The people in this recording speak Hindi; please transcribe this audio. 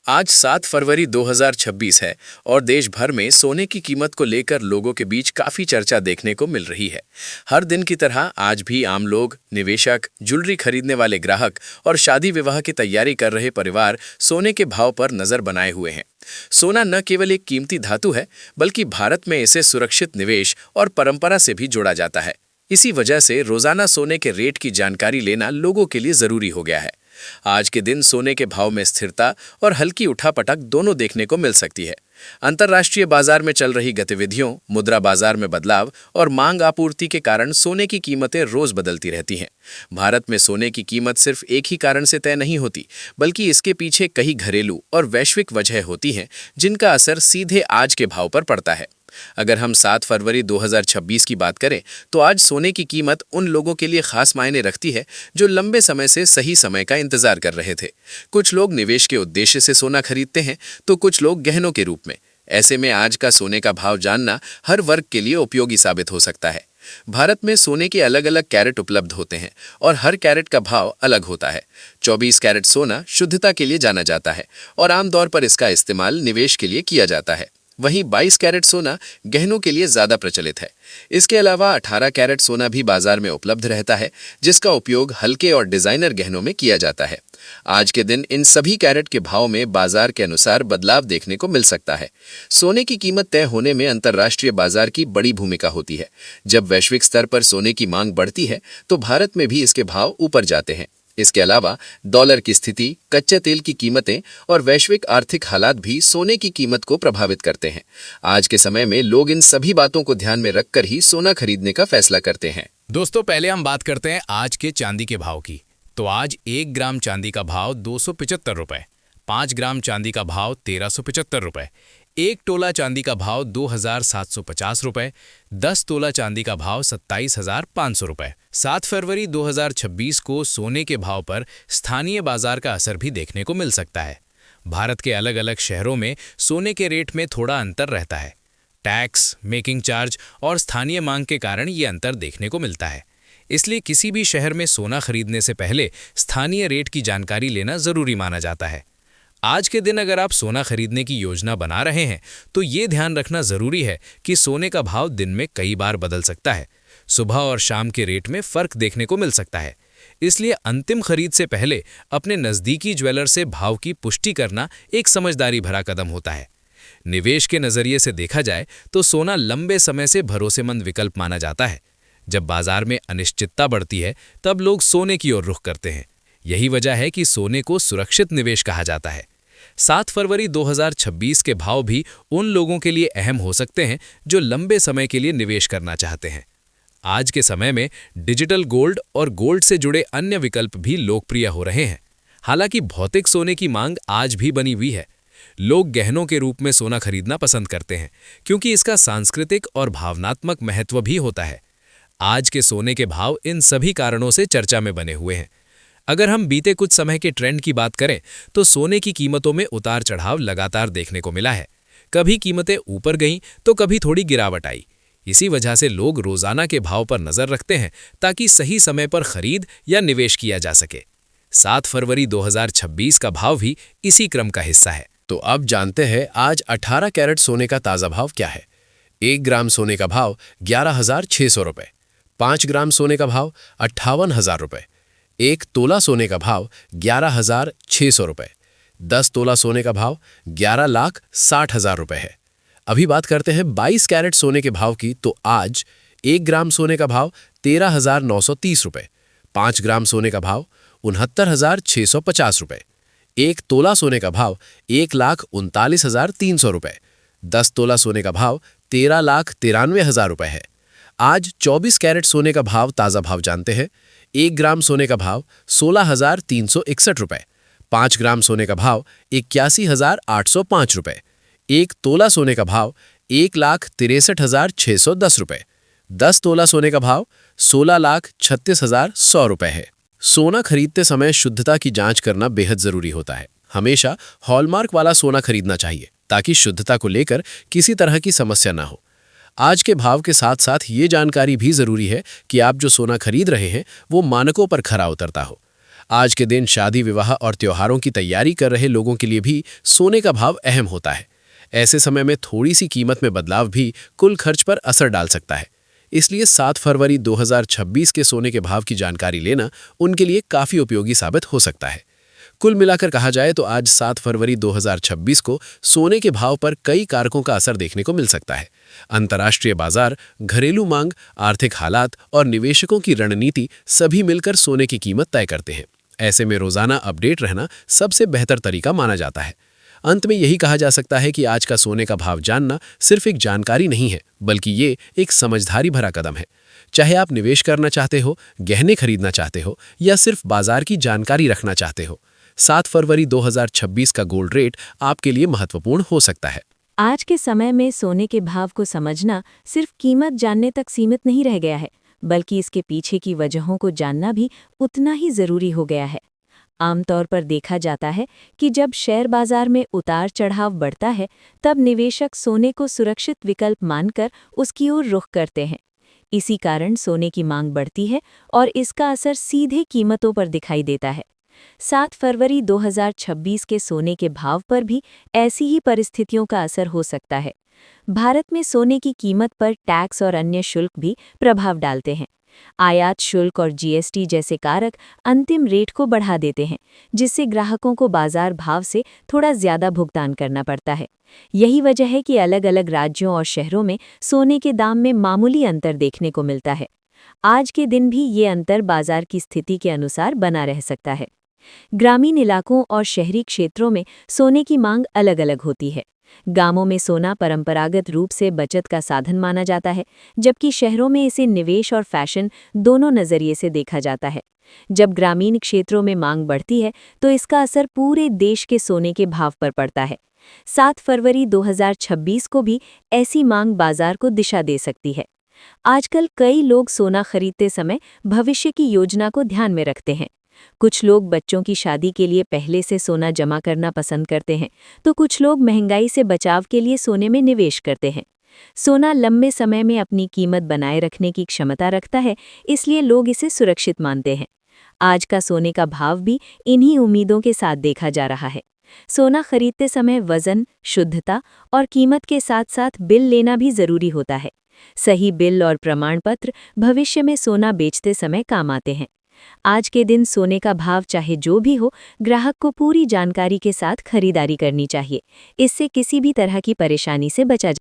आज 7 फरवरी 2026 है और देश भर में सोने की कीमत को लेकर लोगों के बीच काफी चर्चा देखने को मिल रही है। हर दिन की तरह आज भी आम लोग, निवेशक, ज्वेलरी खरीदने वाले ग्राहक और शादी विवाह की तैयारी कर रहे परिवार सोने के भाव पर नजर बनाए हुए हैं। सोना न केवल एक कीमती धातु है, बल्कि भारत में इसे सुरक्षित निवेश और परंपरा से भी जोड़ा जाता है। इसी वजह से रोजाना सोने के रेट की जानकारी लेना लोगों के लिए जरूरी हो गया है। आज के दिन सोने के भाव में स्थिरता और हल्की उठापटक दोनों देखने को मिल सकती है। अंतर्राष्ट्रीय बाजार में चल रही गतिविधियों, मुद्रा बाजार में बदलाव और मांग आपूर्ति के कारण सोने की कीमतें रोज बदलती रहती हैं। भारत में सोने की कीमत सिर्फ एक ही कारण से तय नहीं होती, बल्कि इसके पीछे कई घरेलू और वैश्विक वजह होती हैं, जिनका असर सीधे आज के भाव पर पड़ता है। अगर हम 7 फरवरी 2026 की बात करें, तो आज सोने की कीमत उन लोगों के लिए खास मायने रखती है जो लंबे समय से सही समय का इंतजार कर रहे थे। कुछ लोग निवेश के उद्देश्य से सोना खरीदते हैं, तो कुछ लोग गहनों के रूप में। ऐसे में आज का सोने का भाव जानना हर वर्ग के लिए उपयोगी साबित हो सकता है। भारत में सोने के अलग अलग कैरेट उपलब्ध होते हैं और हर कैरेट का भाव अलग होता है। 24 कैरेट सोना शुद्धता के लिए जाना जाता है और आमतौर पर इसका इस्तेमाल निवेश के लिए किया जाता है। वहीं 22 कैरेट सोना गहनों के लिए ज्यादा प्रचलित है। इसके अलावा 18 कैरेट सोना भी बाजार में उपलब्ध रहता है, जिसका उपयोग हल्के और डिजाइनर गहनों में किया जाता है। आज के दिन इन सभी कैरेट के भाव में बाजार के अनुसार बदलाव देखने को मिल सकता है। सोने की कीमत तय होने में अंतर्राष्ट्रीय बाजार की बड़ी भूमिका होती है। जब वैश्विक स्तर पर सोने की मांग बढ़ती है, तो भारत में भी इसके भाव ऊपर जाते हैं। इसके अलावा डॉलर की स्थिति, कच्चे तेल की कीमतें और वैश्विक आर्थिक हालात भी सोने की कीमत को प्रभावित करते हैं। आज के समय में लोग इन सभी बातों को ध्यान में रखकर ही सोना खरीदने का फैसला करते हैं। दोस्तों, पहले हम बात करते हैं आज के चांदी के भाव की। तो आज 1 ग्राम चांदी का भाव 275 रुपए, 5 ग्राम चांदी का भाव 1375 रुपए, 1 तोला चांदी का भाव 2750 रुपए, 10 तोला चांदी का भाव 27,500 रुपए। 7 फरवरी 2026 को सोने के भाव पर स्थानीय बाजार का असर भी देखने को मिल सकता है। भारत के अलग अलग शहरों में सोने के रेट में थोड़ा अंतर रहता है। टैक्स, मेकिंग चार्ज और स्थानीय मांग के कारण ये अंतर देखने को मिलता है। इसलिए किसी भी शहर में सोना खरीदने से पहले स्थानीय रेट की जानकारी लेना जरूरी माना जाता है। आज के दिन अगर आप सोना खरीदने की योजना बना रहे हैं, तो ये ध्यान रखना जरूरी है कि सोने का भाव दिन में कई बार बदल सकता है। सुबह और शाम के रेट में फर्क देखने को मिल सकता है। इसलिए अंतिम खरीद से पहले अपने नजदीकी ज्वेलर से भाव की पुष्टि करना एक समझदारी भरा कदम होता है। निवेश के नजरिए से देखा जाए तो सोना लंबे समय से भरोसेमंद विकल्प माना जाता है। जब बाजार में अनिश्चितता बढ़ती है, तब लोग सोने की ओर रुख करते हैं। यही वजह है कि सोने को सुरक्षित निवेश कहा जाता है। 7 फरवरी 2026 के भाव भी उन लोगों के लिए अहम हो सकते हैं जो लंबे समय के लिए निवेश करना चाहते हैं। आज के समय में डिजिटल गोल्ड और गोल्ड से जुड़े अन्य विकल्प भी लोकप्रिय हो रहे हैं। हालांकि भौतिक सोने की मांग आज भी बनी हुई है। लोग गहनों के रूप में सोना खरीदना पसंद करते हैं, क्योंकि इसका सांस्कृतिक और भावनात्मक महत्व भी होता है। आज के सोने के भाव इन सभी कारणों से चर्चा में बने हुए हैं। अगर हम बीते कुछ समय के ट्रेंड की बात करें, तो सोने की कीमतों में उतार चढ़ाव लगातार देखने को मिला है। कभी कीमतें ऊपर गईं, तो कभी थोड़ी गिरावट आई। इसी वजह से लोग रोजाना के भाव पर नजर रखते हैं, ताकि सही समय पर खरीद या निवेश किया जा सके। 7 फरवरी 2026 का भाव भी इसी क्रम का हिस्सा है। तो अब जानते हैं आज 18 कैरेट सोने का ताजा भाव क्या है। 1 ग्राम सोने का भाव 11,600 रुपए, 5 ग्राम सोने का भाव 58,000 रुपए, 1 तोला सोने का भाव 11,600 रुपए, 10 तोला सोने का भाव 11,60,000 रुपए है। अभी बात करते हैं 22 कैरेट सोने के भाव की। तो आज 1 ग्राम सोने का भाव 13,930 रुपए, 5 ग्राम सोने का भाव 69,650 रुपए, 1 तोला सोने का भाव 1,39,300 रुपए, 10 तोला सोने का भाव 13,93,000 रुपए है। आज 24 कैरेट सोने का भाव ताज़ा भाव जानते हैं। 1 ग्राम सोने का भाव 16,361 रुपए, 5 ग्राम सोने का भाव 81,805 रुपए, 1 तोला सोने का भाव 1,63,610 रुपए, 10 तोला सोने का भाव 16,36,100 रुपए है। सोना खरीदते समय शुद्धता की जांच करना बेहद जरूरी होता है। हमेशा हॉलमार्क वाला सोना खरीदना चाहिए, ताकि शुद्धता को लेकर किसी तरह की समस्या ना हो। आज के भाव के साथ साथ ये जानकारी भी जरूरी है कि आप जो सोना खरीद रहे हैं वो मानकों पर खरा उतरता हो। आज के दिन शादी विवाह और त्योहारों की तैयारी कर रहे लोगों के लिए भी सोने का भाव अहम होता है। ऐसे समय में थोड़ी सी कीमत में बदलाव भी कुल खर्च पर असर डाल सकता है। इसलिए 7 फरवरी 2026 के सोने के भाव की जानकारी लेना उनके लिए काफ़ी उपयोगी साबित हो सकता है। कुल मिलाकर कहा जाए तो आज 7 फरवरी 2026 को सोने के भाव पर कई कारकों का असर देखने को मिल सकता है। अंतर्राष्ट्रीय बाजार, घरेलू मांग, आर्थिक हालात और निवेशकों की रणनीति सभी मिलकर सोने की कीमत तय करते हैं। ऐसे में रोजाना अपडेट रहना सबसे बेहतर तरीका माना जाता है। अंत में यही कहा जा सकता है कि आज का सोने का भाव जानना सिर्फ एक जानकारी नहीं है, बल्कि ये एक समझदारी भरा कदम है। चाहे आप निवेश करना चाहते हो, गहने खरीदना चाहते हो या सिर्फ बाजार की जानकारी रखना चाहते हो, 7 फरवरी 2026 का गोल्ड रेट आपके लिए महत्वपूर्ण हो सकता है। आज के समय में सोने के भाव को समझना सिर्फ कीमत जानने तक सीमित नहीं रह गया है, बल्कि इसके पीछे की वजहों को जानना भी उतना ही जरूरी हो गया है। आमतौर पर देखा जाता है कि जब शेयर बाजार में उतार चढ़ाव बढ़ता है, तब निवेशक सोने को सुरक्षित विकल्प मानकर उसकी ओर रुख करते हैं। इसी कारण सोने की मांग बढ़ती है और इसका असर सीधे कीमतों पर दिखाई देता है। 7 फरवरी 2026 के सोने के भाव पर भी ऐसी ही परिस्थितियों का असर हो सकता है। भारत में सोने की कीमत पर टैक्स और अन्य शुल्क भी प्रभाव डालते हैं। आयात शुल्क और जीएसटी जैसे कारक अंतिम रेट को बढ़ा देते हैं, जिससे ग्राहकों को बाजार भाव से थोड़ा ज्यादा भुगतान करना पड़ता है। यही वजह है कि अलग-अलग राज्यों और शहरों में सोने के दाम में मामूली अंतर देखने को मिलता है। आज के दिन भी ये अंतर बाजार की स्थिति के अनुसार बना रह सकता है। ग्रामीण इलाकों और शहरी क्षेत्रों में सोने की मांग अलग-अलग होती है। गांवों में सोना परंपरागत रूप से बचत का साधन माना जाता है, जबकि शहरों में इसे निवेश और फैशन दोनों नजरिए से देखा जाता है। जब ग्रामीण क्षेत्रों में मांग बढ़ती है, तो इसका असर पूरे देश के सोने के भाव पर पड़ता है। 7 फरवरी 2026 को भी ऐसी मांग बाजार को दिशा दे सकती है। आजकल कई लोग सोना खरीदते समय भविष्य की योजना को ध्यान में रखते हैं। कुछ लोग बच्चों की शादी के लिए पहले से सोना जमा करना पसंद करते हैं, तो कुछ लोग महंगाई से बचाव के लिए सोने में निवेश करते हैं। सोना लंबे समय में अपनी कीमत बनाए रखने की क्षमता रखता है, इसलिए लोग इसे सुरक्षित मानते हैं। आज का सोने का भाव भी इन्हीं उम्मीदों के साथ देखा जा रहा है। सोना खरीदते समय वजन, शुद्धता और कीमत के साथ साथ बिल लेना भी जरूरी होता है। सही बिल और प्रमाण पत्र भविष्य में सोना बेचते समय काम आते हैं। आज के दिन सोने का भाव चाहे जो भी हो, ग्राहक को पूरी जानकारी के साथ खरीदारी करनी चाहिए। इससे किसी भी तरह की परेशानी से बचा